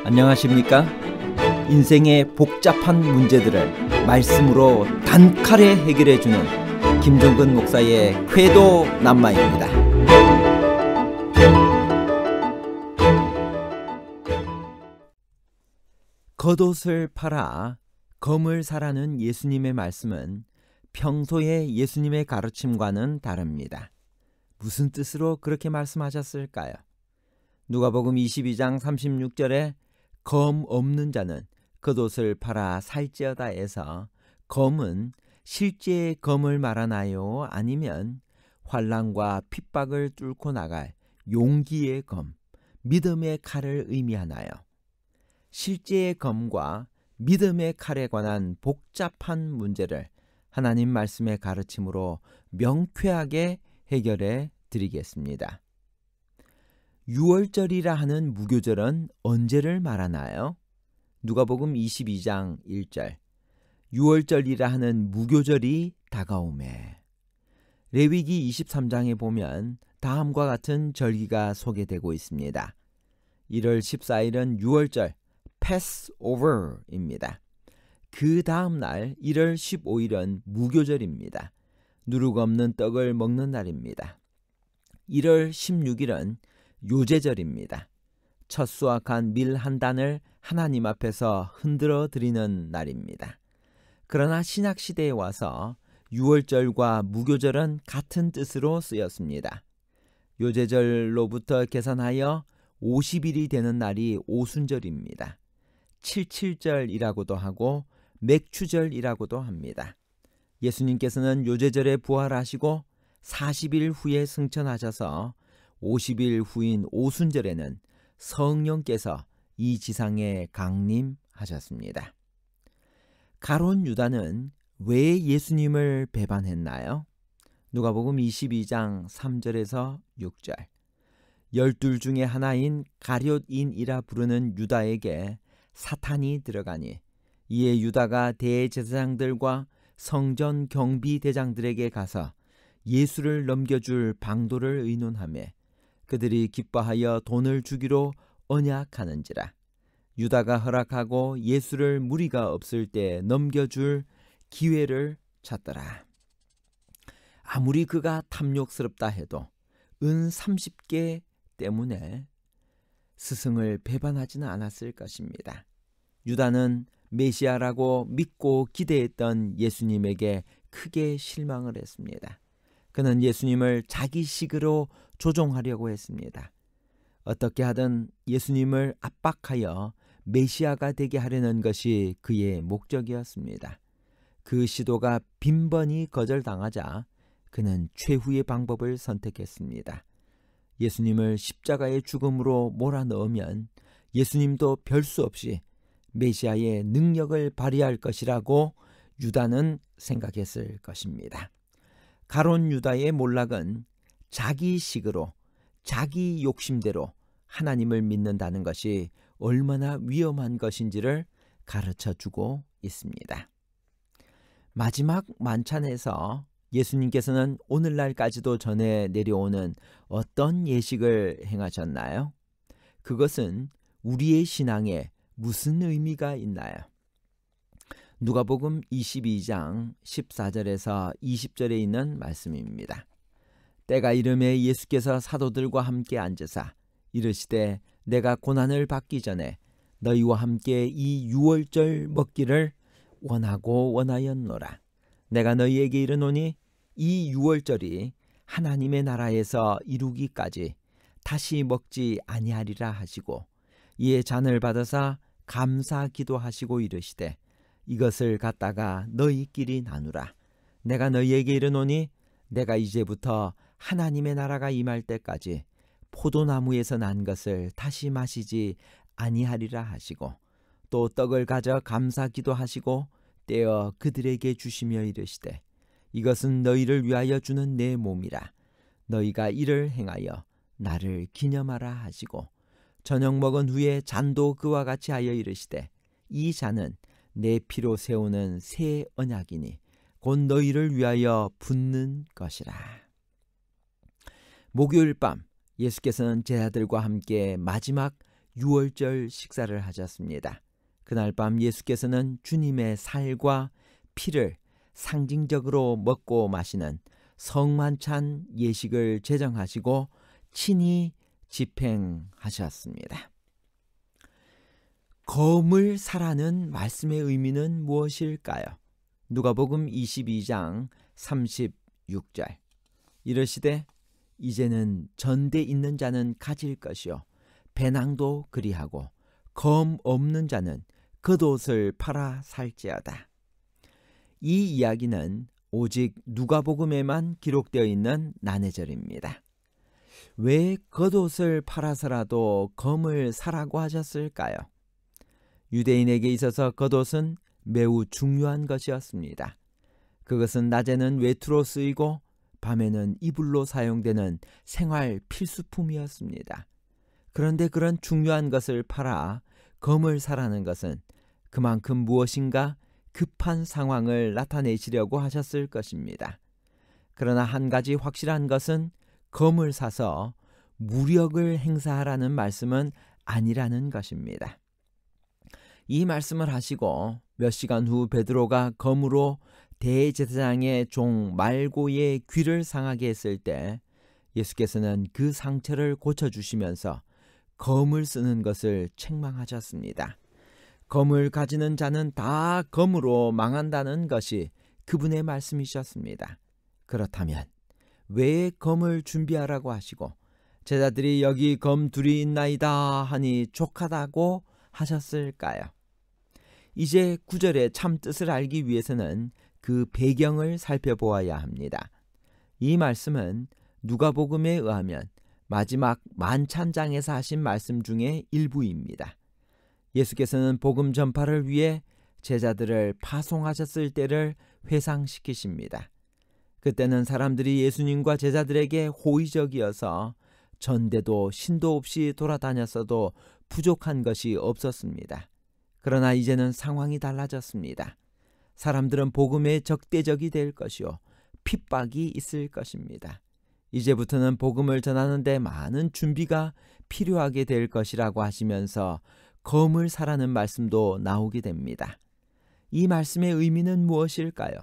안녕하십니까? 인생의 복잡한 문제들을 말씀으로 단칼에 해결해주는 김종근 목사의 궤도 남마입니다. 겉옷을 팔아 검을 사라는 예수님의 말씀은 평소의 예수님의 가르침과는 다릅니다. 무슨 뜻으로 그렇게 말씀하셨을까요? 누가복음 22장 36절에 검 없는 자는 겉옷을 팔아 살찌어다에서 검은 실제의 검을 말하나요? 아니면 환난과 핍박을 뚫고 나갈 용기의 검, 믿음의 칼을 의미하나요? 실제의 검과 믿음의 칼에 관한 복잡한 문제를 하나님 말씀의 가르침으로 명쾌하게 해결해 드리겠습니다. 유월절이라 하는 무교절은 언제를 말하나요? 누가복음 22장 1절 유월절이라 하는 무교절이 다가오매. 레위기 23장에 보면 다음과 같은 절기가 소개되고 있습니다. 1월 14일은 유월절 패스오버입니다. 그 다음 날 1월 15일은 무교절입니다. 누룩 없는 떡을 먹는 날입니다. 1월 16일은 요제절입니다. 첫 수확한 밀 한 단을 하나님 앞에서 흔들어 드리는 날입니다. 그러나 신약시대에 와서 유월절과 무교절은 같은 뜻으로 쓰였습니다. 요제절로부터 계산하여 50일이 되는 날이 오순절입니다. 칠칠절이라고도 하고 맥추절이라고도 합니다. 예수님께서는 요제절에 부활하시고 40일 후에 승천하셔서 50일 후인 오순절에는 성령께서 이 지상에 강림하셨습니다. 가룟 유다는 왜 예수님을 배반했나요? 누가복음 22장 3절에서 6절 12 중에 하나인 가룟인이라 부르는 유다에게 사탄이 들어가니 이에 유다가 대제사장들과 성전 경비대장들에게 가서 예수를 넘겨줄 방도를 의논하며 그들이 기뻐하여 돈을 주기로 언약하는지라. 유다가 허락하고 예수를 무리가 없을 때 넘겨줄 기회를 찾더라. 아무리 그가 탐욕스럽다 해도 은 30개 때문에 스승을 배반하지는 않았을 것입니다. 유다는 메시아라고 믿고 기대했던 예수님에게 크게 실망을 했습니다. 그는 예수님을 자기식으로 조종하려고 했습니다. 어떻게 하든 예수님을 압박하여 메시아가 되게 하려는 것이 그의 목적이었습니다. 그 시도가 빈번히 거절당하자 그는 최후의 방법을 선택했습니다. 예수님을 십자가의 죽음으로 몰아넣으면 예수님도 별 수 없이 메시아의 능력을 발휘할 것이라고 유다는 생각했을 것입니다. 가룟 유다의 몰락은 자기식으로 자기 욕심대로 하나님을 믿는다는 것이 얼마나 위험한 것인지를 가르쳐주고 있습니다. 마지막 만찬에서 예수님께서는 오늘날까지도 전해 내려오는 어떤 예식을 행하셨나요? 그것은 우리의 신앙에 무슨 의미가 있나요? 누가복음 22장 14절에서 20절에 있는 말씀입니다. 때가 이르매 예수께서 사도들과 함께 앉으사 이르시되 내가 고난을 받기 전에 너희와 함께 이 유월절 먹기를 원하고 원하였노라. 내가 너희에게 이르노니 이 유월절이 하나님의 나라에서 이루기까지 다시 먹지 아니하리라 하시고 이에 잔을 받으사 감사 기도하시고 이르시되 이것을 갖다가 너희끼리 나누라. 내가 너희에게 이르노니 내가 이제부터 하나님의 나라가 임할 때까지 포도나무에서 난 것을 다시 마시지 아니하리라 하시고 또 떡을 가져 감사 기도하시고 떼어 그들에게 주시며 이르시되 이것은 너희를 위하여 주는 내 몸이라. 너희가 이를 행하여 나를 기념하라 하시고 저녁 먹은 후에 잔도 그와 같이 하여 이르시되 이 잔은 내 피로 세우는 새 언약이니 곧 너희를 위하여 붓는 것이라. 목요일 밤 예수께서는 제자들과 함께 마지막 유월절 식사를 하셨습니다. 그날 밤 예수께서는 주님의 살과 피를 상징적으로 먹고 마시는 성만찬 예식을 제정하시고 친히 집행하셨습니다. 검을 사라는 말씀의 의미는 무엇일까요? 누가복음 22장 36절. 이르시되 이제는 전대 있는 자는 가질 것이요 배낭도 그리하고 검 없는 자는 겉옷을 팔아 살지어다. 이 이야기는 오직 누가복음에만 기록되어 있는 난해절입니다. 왜 겉옷을 팔아서라도 검을 사라고 하셨을까요? 유대인에게 있어서 겉옷은 매우 중요한 것이었습니다. 그것은 낮에는 외투로 쓰이고 밤에는 이불로 사용되는 생활 필수품이었습니다. 그런데 그런 중요한 것을 팔아 검을 사라는 것은 그만큼 무엇인가 급한 상황을 나타내시려고 하셨을 것입니다. 그러나 한 가지 확실한 것은 검을 사서 무력을 행사하라는 말씀은 아니라는 것입니다. 이 말씀을 하시고 몇 시간 후 베드로가 검으로 대제사장의 종 말고의 귀를 상하게 했을 때 예수께서는 그 상처를 고쳐주시면서 검을 쓰는 것을 책망하셨습니다. 검을 가지는 자는 다 검으로 망한다는 것이 그분의 말씀이셨습니다. 그렇다면 왜 검을 준비하라고 하시고 제자들이 여기 검 둘이 있나이다 하니 족하다고 하셨을까요? 이제 9절의 참 뜻을 알기 위해서는 그 배경을 살펴보아야 합니다. 이 말씀은 누가복음에 의하면 마지막 만찬장에서 하신 말씀 중에 일부입니다. 예수께서는 복음 전파를 위해 제자들을 파송하셨을 때를 회상시키십니다. 그때는 사람들이 예수님과 제자들에게 호의적이어서 전대도 신도 없이 돌아다녔어도 부족한 것이 없었습니다. 그러나 이제는 상황이 달라졌습니다. 사람들은 복음에 적대적이 될 것이요 핍박이 있을 것입니다. 이제부터는 복음을 전하는데 많은 준비가 필요하게 될 것이라고 하시면서 검을 사라는 말씀도 나오게 됩니다. 이 말씀의 의미는 무엇일까요?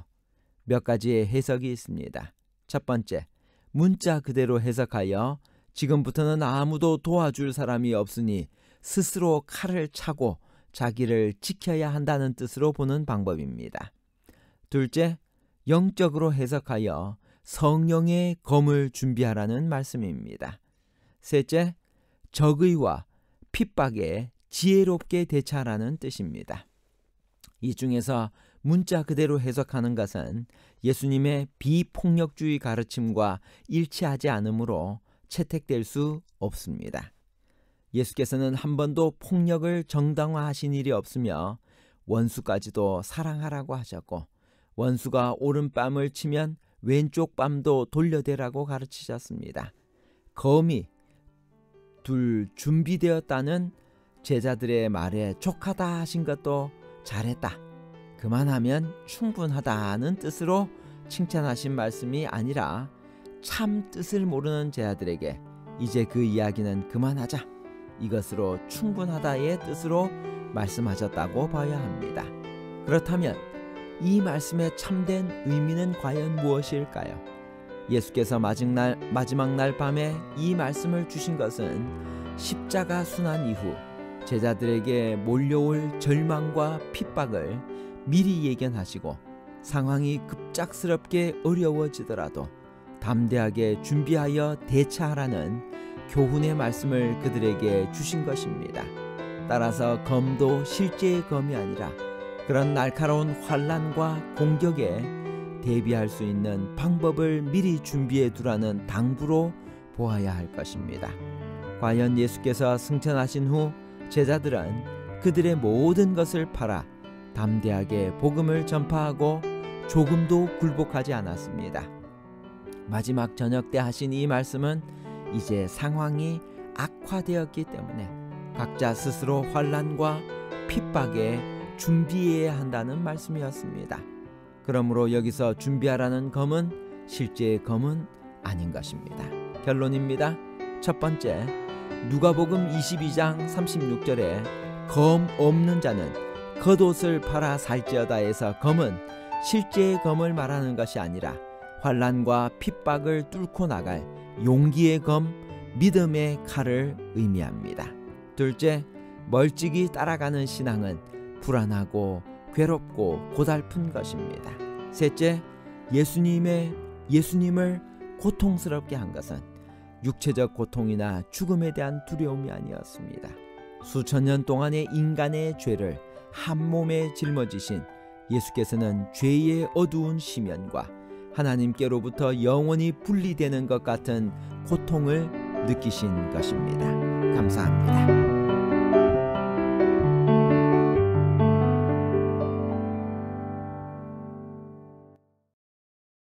몇 가지의 해석이 있습니다. 첫 번째, 문자 그대로 해석하여 지금부터는 아무도 도와줄 사람이 없으니 스스로 칼을 차고 자기를 지켜야 한다는 뜻으로 보는 방법입니다. 둘째, 영적으로 해석하여 성령의 검을 준비하라는 말씀입니다. 셋째, 적의와 핍박에 지혜롭게 대처하라는 뜻입니다. 이 중에서 문자 그대로 해석하는 것은 예수님의 비폭력주의 가르침과 일치하지 않으므로 채택될 수 없습니다. 예수께서는 한 번도 폭력을 정당화하신 일이 없으며 원수까지도 사랑하라고 하셨고 원수가 오른뺨을 치면 왼쪽 뺨도 돌려대라고 가르치셨습니다. 검이 둘 준비되었다는 제자들의 말에 족하다 하신 것도 잘했다, 그만하면 충분하다는 뜻으로 칭찬하신 말씀이 아니라 참 뜻을 모르는 제자들에게 이제 그 이야기는 그만하자, 이것으로 충분하다의 뜻으로 말씀하셨다고 봐야 합니다. 그렇다면 이 말씀의 참된 의미는 과연 무엇일까요? 예수께서 마지막 날 밤에 이 말씀을 주신 것은 십자가 순환 이후 제자들에게 몰려올 절망과 핍박을 미리 예견하시고 상황이 급작스럽게 어려워지더라도 담대하게 준비하여 대처하라는 교훈의 말씀을 그들에게 주신 것입니다. 따라서 검도 실제의 검이 아니라 그런 날카로운 환난과 공격에 대비할 수 있는 방법을 미리 준비해 두라는 당부로 보아야 할 것입니다. 과연 예수께서 승천하신 후 제자들은 그들의 모든 것을 팔아 담대하게 복음을 전파하고 조금도 굴복하지 않았습니다. 마지막 저녁 때 하신 이 말씀은 이제 상황이 악화되었기 때문에 각자 스스로 환난과 핍박에 준비해야 한다는 말씀이었습니다. 그러므로 여기서 준비하라는 검은 실제의 검은 아닌 것입니다. 결론입니다. 첫 번째, 누가복음 22장 36절에 검 없는 자는 겉옷을 팔아 살지어다에서 검은 실제의 검을 말하는 것이 아니라 환난과 핍박을 뚫고 나갈 용기의 검, 믿음의 칼을 의미합니다. 둘째, 멀찍이 따라가는 신앙은 불안하고 괴롭고 고달픈 것입니다. 셋째, 예수님을 고통스럽게 한 것은 육체적 고통이나 죽음에 대한 두려움이 아니었습니다. 수천 년 동안의 인간의 죄를 한 몸에 짊어지신 예수께서는 죄의 어두운 시면과 하나님께로부터 영원히 분리되는 것 같은 고통을 느끼신 것입니다. 감사합니다.